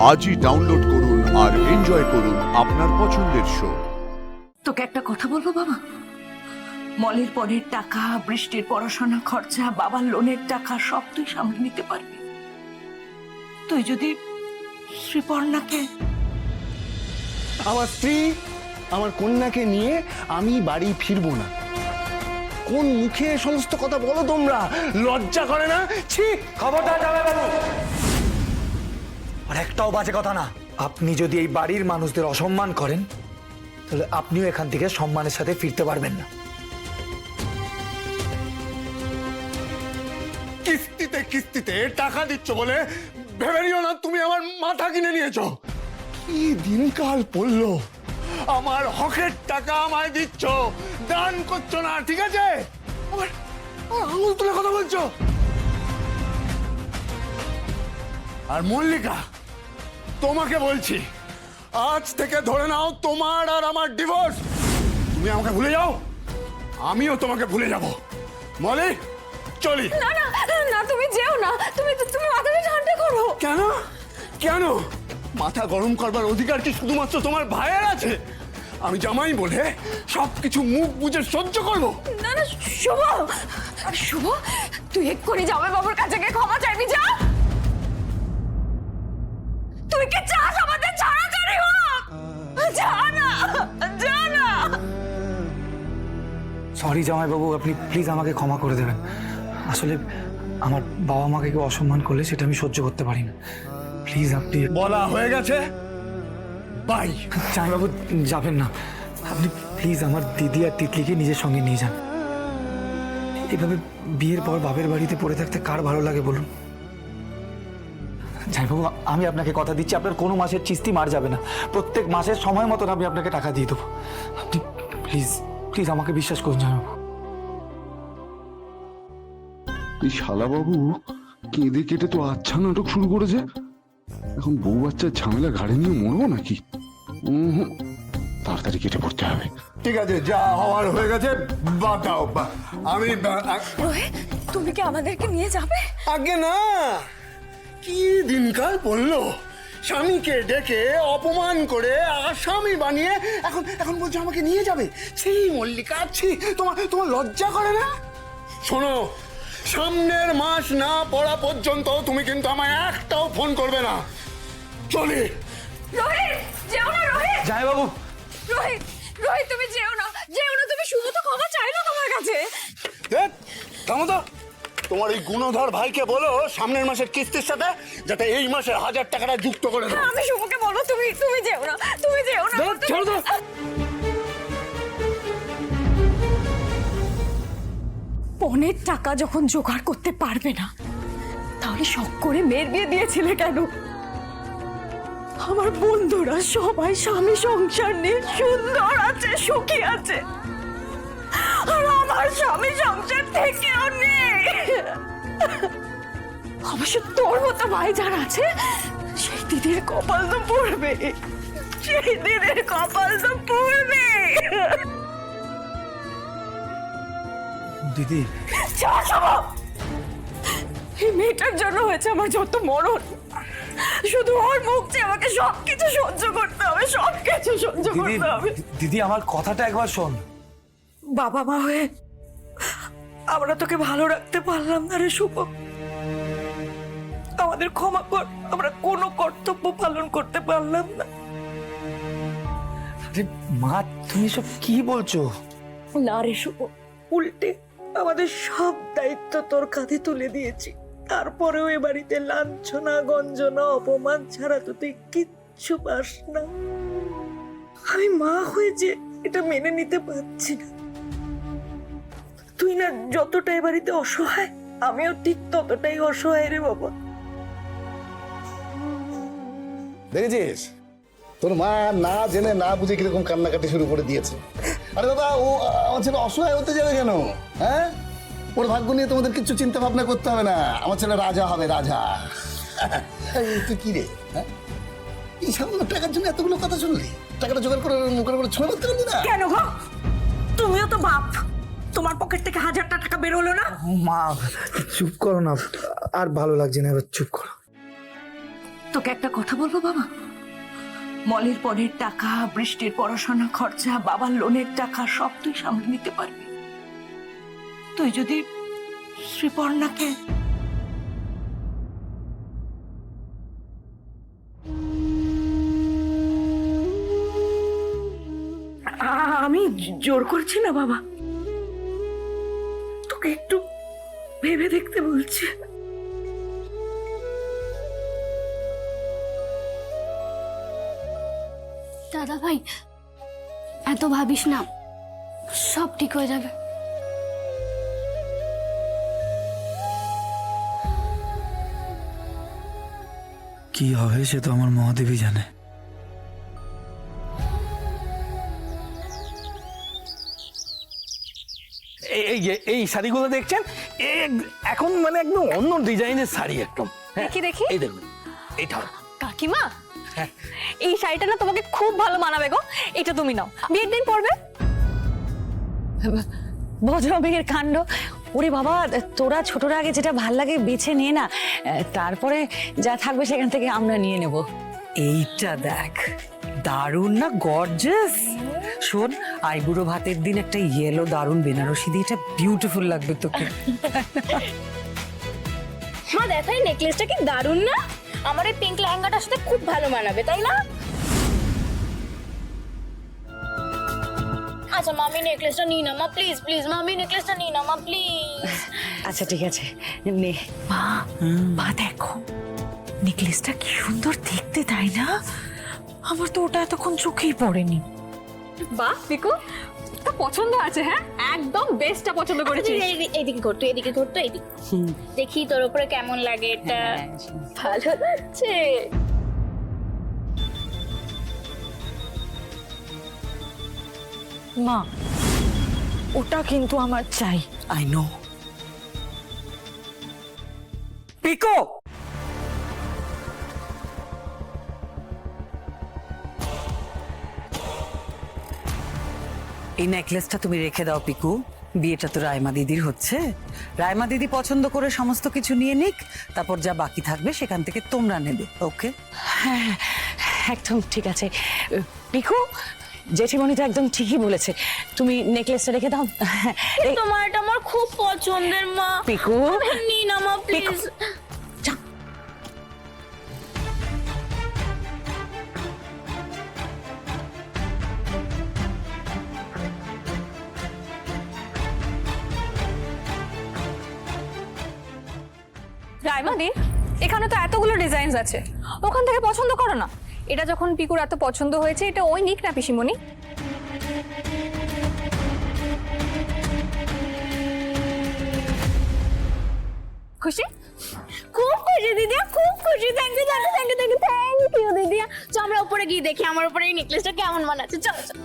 আজই ডাউনলোড করুন আর এনজয় করুন আপনার পছন্দের শো। তোকে একটা কথা বলবো বাবা, মলের পরের টাকা, বৃষ্টির পড়াশোনা খরচা, বাবার লোনের টাকা সব তুই সামলে নিতে পারবি। তুই যদি শ্রীপর্ণাকে, আমার স্ত্রী, আমার কন্যাকে নিয়ে আমি বাড়ি ফিরবো না। কোন মুখে সমস্ত কথা বলো তোমরা? লজ্জা করে না? ছি! খবরদার জামাইবাবু, আর একটাও বাজে কথা না। আপনি যদি এই বাড়ির মানুষদের অসম্মান করেন তাহলে আপনিও এখান থেকে সম্মানের সাথে ফিরতে পারবেন না। কিস্তিতে কিস্তিতে টাকা দিচ্ছ বলে ভেবে নিও না তুমি আমার মাথা কিনে নিয়েছো। কি দিনকাল পড়লো, আমার হকের টাকা আমায় দিচ্ছ, দান করছো না, ঠিক আছে? আমার আঙুল তুলে কথা বলছো। আর মল্লিকা, তোমাকে বলছি, আজ থেকে ধরে নাও তোমার আর আমার ডিভোর্স। তুমি আমাকে ভুলে যাও, আমিও তোমাকে ভুলে যাব। মলি, চলি। না না না, তুমি যেও না, তুমি মাথাটা ঠান্ডা করো। কেন কেন মাথা গরম করবার অধিকার কি শুধুমাত্র তোমার ভাইয়ের আছে? আমি জামাই বলে সবকিছু মুখ বুঝে সহ্য করবো? না না শুভ, শুভ তুই এক্ষুনি জামাই বাবুর কাছে গিয়ে ক্ষমা চাইবি। যা, তুই কি চাস আমাদের ছাড়াছাড়ি হোক? যা না, যা না। সরি জামাইবাবু, আপনি প্লিজ আমাকে ক্ষমা করে দেবেন। আসলে আমার বাবা মাকে কেউ অসম্মান করলে সেটা আমি সহ্য করতে পারি না। প্লিজ আপনি। বলা হয়ে গেছে, বাই। জামাইবাবু যাবেন না, আপনি প্লিজ আমার দিদি আর তিতলিকে নিজের সঙ্গে নিয়ে যান। এভাবে বিয়ের পর বাপের বাড়িতে পড়ে থাকতে কার ভালো লাগে বলুন? জামাইবাবু, আমি আপনাকে কথা দিচ্ছি, আপনার কোনো মাসের কিস্তি মার যাবে না। প্রত্যেক মাসের সময় মতন আমি আপনাকে টাকা দিয়ে দেবো। আপনি প্লিজ প্লিজ আমাকে বিশ্বাস করুন জামাইবাবু। এই শালাবাবু কেঁদে কেটে তো আচ্ছা নাটক শুরু করেছে। এখন বউ বাচ্চার ঝামেলা ঘাড়ে নিয়ে মরবো নাকি? তাড়াতাড়ি কেটে পড়তে হবে। ঠিক আছে, যা হওয়ার হয়ে গেছে, বাদ দাও। আমি রোহিত, তুমি কি আমাদেরকে নিয়ে যাবে? আগে না, কি দিনকাল পড়লো, স্বামীকে ডেকে অপমান করে আসামি বানিয়ে এখন এখন বলছো আমাকে নিয়ে যাবে। ছি মল্লিকা, ছি! তোমার লজ্জা করে না? শোনো, সামনের মাস না পড়া পর্যন্ত তুমি কিন্তু আমায় একটাও ফোন করবে না। চলি। রোহিত, যেও না রোহিত। জামাইবাবু, রোহিত, রোহিত তুমি যেও না, যেও না। তুমি শুভ তো ক্ষমা চাইলো তোমার কাছে। থামো তো। তোমার এই গুণধর ভাইকে বলো সামনের মাসের কিস্তির সাথে যাতে এই মাসের 1000 টাকাটা যুক্ত করে দেয়। আমি শুভকে বলবো, তুমি যেও না, তুমি যেও না। ছেড়ে দাও। পনের টাকা যখন জোগাড় করতে পারবে না, তাহলে শখ করে মেয়ের বিয়ে দিয়েছিলে কেন? আমার বন্ধুরা সবাই স্বামী সংসার নিয়ে সুন্দর আছে, সুখী আছে, আর আমার স্বামী সংসার থেকেও নেই। অবশ্য তোর মতো ভাই যারা আছে, সেই দিদির কপাল তো পড়বে, সেই দিদির কপাল তো পড়বে। দিদি, এই মেয়েটার জন্য হয়েছে আমার যত মরণ। শুধু ওর মুখ চেয়ে আমাকে সবকিছু সহ্য করতে হবে, সবকিছু সহ্য দিদি, করতে হবে। দিদি আমার কথাটা একবার শোন। বাবা মা হয়ে আমরা তোকে ভালো রাখতে পারলাম না রে শুভ। আমাদের ক্ষমা কর, আমরা কোনো কর্তব্য পালন করতে পারলাম না। আরে মা, তুমি সব কি বলছো? না রে শুভ, উল্টে আমাদের সব দায়িত্ব তোর কাঁধে তুলে দিয়েছি। তারপরেও এ বাড়িতে লাঞ্ছনা, গঞ্জনা, অপমান ছাড়া তো তুই কিচ্ছু পাস না। আমি মা হয়ে যে এটা মেনে নিতে পারছি না। তুই না যতটা এ বাড়িতে অসহায়, আমিও ঠিক ততটাই অসহায় রে বাবা। দেখেছিস তোর মা না জেনে না বুঝে কিরকম কান্নাকাটি শুরু করে দিয়েছে। আরে বাবা, ও আমার ছেলে অসহায় হতে যাবে কেন? হ্যাঁ, ওর ভাগ্য নিয়ে তোমাদের কিছু চিন্তা ভাবনা করতে হবে না। আমার ছেলে রাজা হবে, রাজা। তুই কি রে, হ্যাঁ, এই সামান্য টাকার জন্য এতগুলো কথা শুনলি? টাকাটা জোগাড় করে মুখের করে ছুঁড়ে মারতে পারলি না? কেন গো, তুমিও তো বাপ, তোমার পকেট থেকে 1000 টাকা বের হলো না? মা চুপ করো না, আর ভালো লাগছে না, এবার চুপ করো। তোকে একটা কথা বলবো বাবা, মলের পরের টাকা, বৃষ্টির পড়াশোনা খরচা, বাবার লোনের টাকা সব তুই সামলে নিতে পারবি। তুই যদি শ্রীপর্ণাকে আমি জোর করছি না বাবা, তোকে একটু ভেবে দেখতে বলছি। দাদা ভাই, এত ভাবিস না, সব ঠিক হয়ে যাবে। কি হবে সে তো আমার মহাদেবী জানে। এই শাড়িগুলো দেখছেন, এখন মানে একদম অন্য ডিজাইনের শাড়ি একদম। দেখি দেখি। এই দেখুন, এটা কাকিমা, এই শাড়িটা না তোমাকে খুব ভালো মানাবে গো, এটা তুমি নাও, বিয়ের দিন পরবে। ভদ্রমেয়ের কাণ্ড। ওরে বাবা, তোরা ছোটরা আগে যেটা ভাল লাগে বেছে নিয়ে না, তারপরে যা থাকবে সেখান থেকে আমরা নিয়ে নেব। এইটা দেখ, দারুণ না, গর্জাস। শোন, আইবুড়ো ভাতের দিন একটা ইয়েলো দারুণ বেনারসি দিয়ে, এটা বিউটিফুল লাগবে তোকে। মা দেখো, এই নেকলেসটা কি দারুণ না? আমার এই পিঙ্ক লেহেঙ্গাটার সাথে খুব ভালো মানাবে, তাই না? আচ্ছা মামি, নেকলেসটা নিয়ে নাও মা, প্লিজ প্লিজ মামি, নেকলেসটা নিয়ে নাও মা, প্লিজ। আচ্ছা ঠিক আছে, নে। মা দেখো, নেকলেসটা কি সুন্দর দেখতে, তাই না? আমার তো ওটা এতক্ষণ চোখেই পড়েনি। বাহ পিকু, তা পছন্দ আছে? হ্যাঁ, একদম বেস্টটা পছন্দ করেছিস। এইদিকে ঘুরতো, এইদিকে ঘুরতো, এইদিকে দেখি তোর উপরে কেমন লাগে এটা। ভালো লাগছে। মা, ওটা কিন্তু আমার চাই। I know. পিকো, এই নেকলেসটা তুমি রেখে দাও পিকু। বিয়েটা তো রায়মা দিদির হচ্ছে, রায়মা দিদি পছন্দ করে সমস্ত কিছু নিয়ে নিক, তারপর যা বাকি থাকবে সেখান থেকে তোমরা নেবে। ওকে? হ্যাঁ, একদম ঠিক আছে। পিকু, জেঠিমণি তো একদম ঠিকই বলেছে, তুমি নেকলেসটা রেখে দাও। তোমার এটা আমার খুব পছন্দের মা। পিকু, নিয়ে নাও মা, প্লিজ। রায়মাদি, এখানে তো এতগুলো ডিজাইনস আছে, ওখান থেকে পছন্দ করো না। এটা যখন পিকুর এত পছন্দ হয়েছে, এটা ওই নিক না পিসিমণি। খুশি? খুব খুশি দিদি, খুব খুশি। Thank you, thank you, thank you, thank you দিদি। তো আমরা উপরে গিয়ে দেখি আমার উপরে এই নেকলেসটা কেমন মানাচ্ছে। চলো চলো।